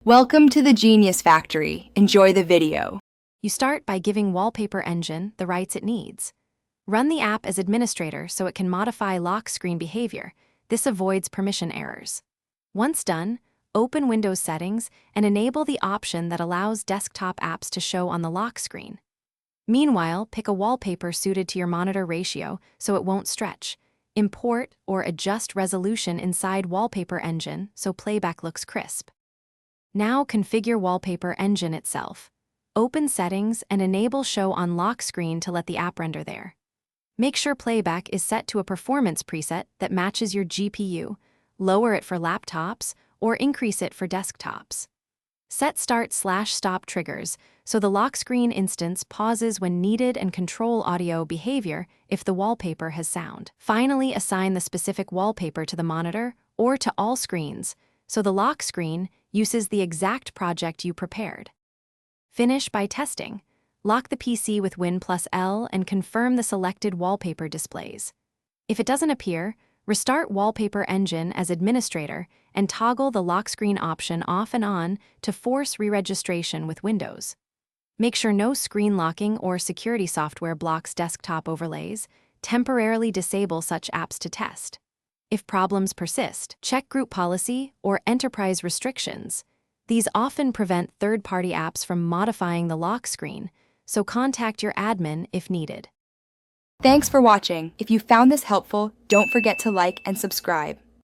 Welcome to the Genius Factory. Enjoy the video. You start by giving Wallpaper Engine the rights it needs. Run the app as administrator so it can modify lock screen behavior. This avoids permission errors. Once done, open Windows Settings and enable the option that allows desktop apps to show on the lock screen. Meanwhile, pick a wallpaper suited to your monitor ratio so it won't stretch. Import or adjust resolution inside Wallpaper Engine so playback looks crisp. Now configure Wallpaper Engine itself. Open Settings and enable Show on Lock Screen to let the app render there. Make sure playback is set to a performance preset that matches your GPU, lower it for laptops, or increase it for desktops. Set start/stop triggers so the lock screen instance pauses when needed and control audio behavior if the wallpaper has sound. Finally, assign the specific wallpaper to the monitor or to all screens so the lock screen uses the exact project you prepared. Finish by testing. Lock the PC with Win+L and confirm the selected wallpaper displays. If it doesn't appear, restart Wallpaper Engine as administrator and toggle the lock screen option off and on to force re-registration with Windows. Make sure no screen locking or security software blocks desktop overlays. Temporarily disable such apps to test. If problems persist, check group policy or enterprise restrictions. These often prevent third-party apps from modifying the lock screen, so contact your admin if needed. Thanks for watching. If you found this helpful, don't forget to like and subscribe.